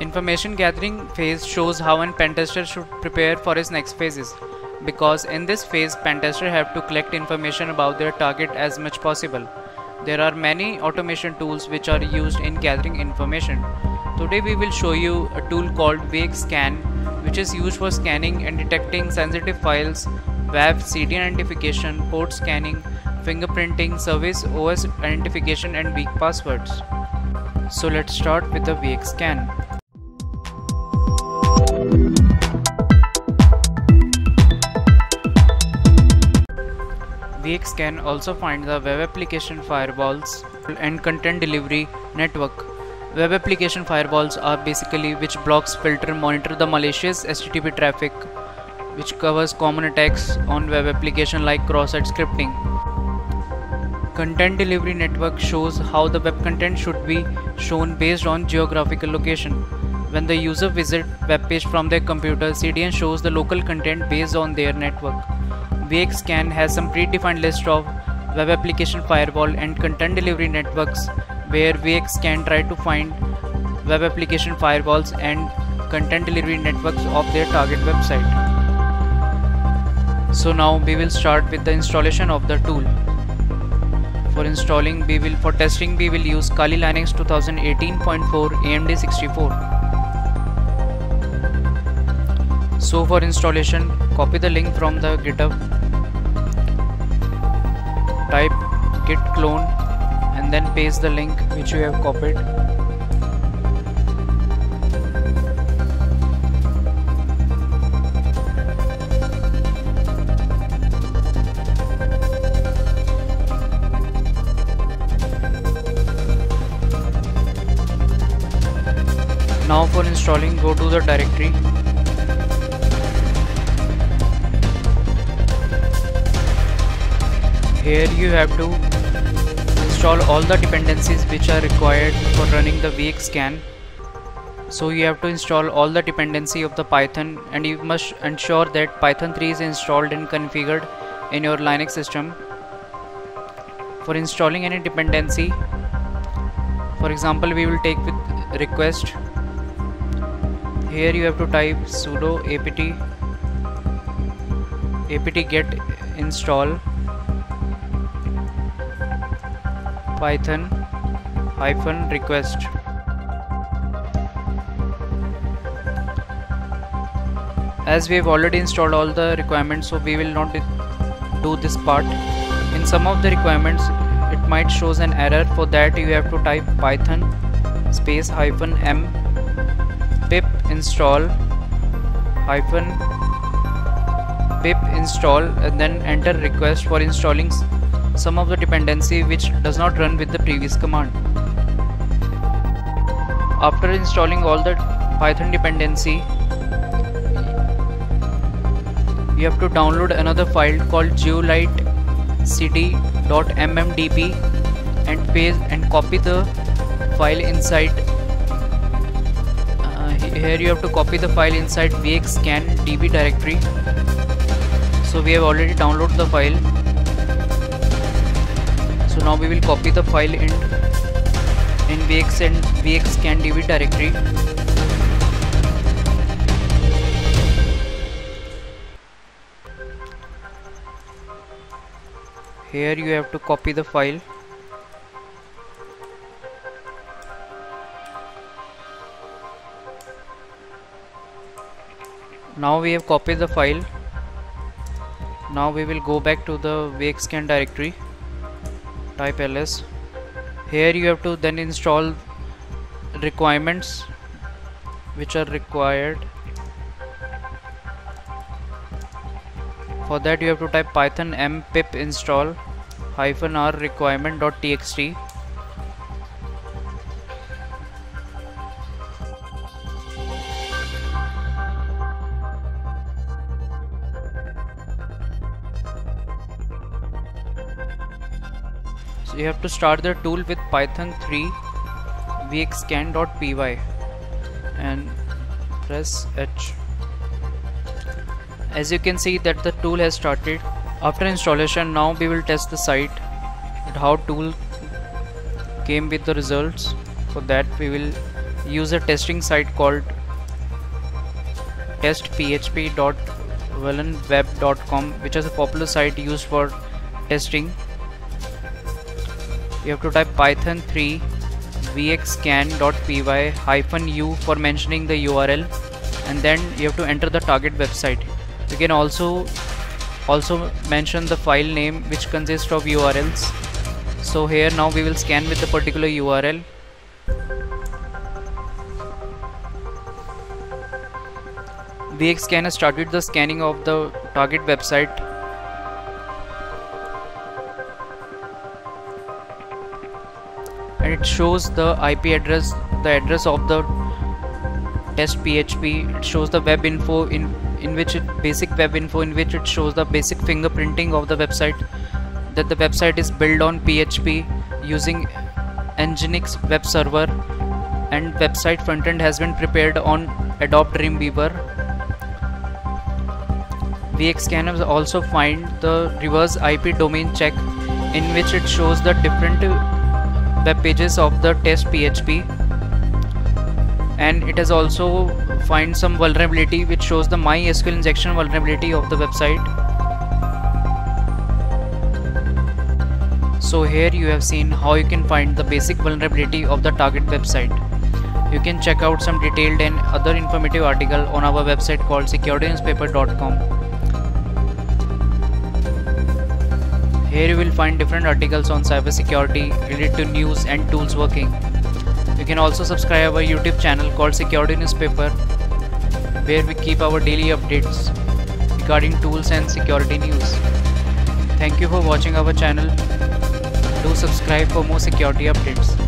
Information gathering phase shows how an pentester should prepare for his next phases, because in this phase pentester have to collect information about their target as much possible. There are many automation tools which are used in gathering information. Today we will show you a tool called VxScan, which is used for scanning and detecting sensitive files, WAV, CD identification, port scanning, fingerprinting, service OS identification and weak passwords. So let's start with the VxScan. VxScan also finds the web application firewalls and content delivery network. Web application firewalls are basically which blocks, filter, monitor the malicious HTTP traffic, which covers common attacks on web application like cross-site scripting. Content delivery network shows how the web content should be shown based on geographical location. When the user visits web page from their computer, CDN shows the local content based on their network. VxScan has some predefined list of web application firewall and content delivery networks, where VxScan try to find web application firewalls and content delivery networks of their target website. So now we will start with the installation of the tool. For installing, for testing we will use Kali Linux 2018.4 AMD64. So for installation, copy the link from the GitHub, type git clone and then paste the link which you have copied. Now for installing, go to the directory. Here you have to install all the dependencies which are required for running the VxScan. So you have to install all the dependency of the Python, and you must ensure that Python 3 is installed and configured in your Linux system. For installing any dependency, for example we will take with request. Here you have to type sudo apt get install python -request. As we have already installed all the requirements, so we will not do this part. In some of the requirements it might shows an error. For that you have to type python space -m pip install pip install and then enter request for installing some of the dependency which does not run with the previous command. After installing all the Python dependency, you have to download another file called geolitecd.mmdb and paste and copy the file inside. Here you have to copy the file inside VxScan DB directory. So we have already downloaded the file. So now we will copy the file in VxScan DB directory. Here you have to copy the file. Now we have copied the file. Now we will go back to the VxScan directory. Type ls. Here you have to then install requirements which are required. For that you have to type python -m pip install -r requirement.txt. So you have to start the tool with python 3 vxscan.py and press H. As you can see that the tool has started. After installation, now we will test the site and how tool came with the results. For that we will use a testing site called testphp.vulnweb.com, which is a popular site used for testing. You have to type python 3 vxscan.py -u for mentioning the URL, and then you have to enter the target website. You can also mention the file name, which consists of URLs. So here now we will scan with the particular URL. VxScan has started the scanning of the target website. And it shows the IP address, the address of the test PHP. It shows the web info in which basic web info in which it shows the basic fingerprinting of the website, that the website is built on PHP using Nginx web server, and website frontend has been prepared on Adobe Dreamweaver. VxScan has also find the reverse IP domain check, in which it shows the different web pages of the test PHP, and it has also find some vulnerability which shows the MySQL injection vulnerability of the website. So here you have seen how you can find the basic vulnerability of the target website. You can check out some detailed and other informative article on our website called securitynewspaper.com. Here you will find different articles on cybersecurity related to news and tools working. You can also subscribe our YouTube channel called Security Newspaper, where we keep our daily updates regarding tools and security news. Thank you for watching our channel. Do subscribe for more security updates.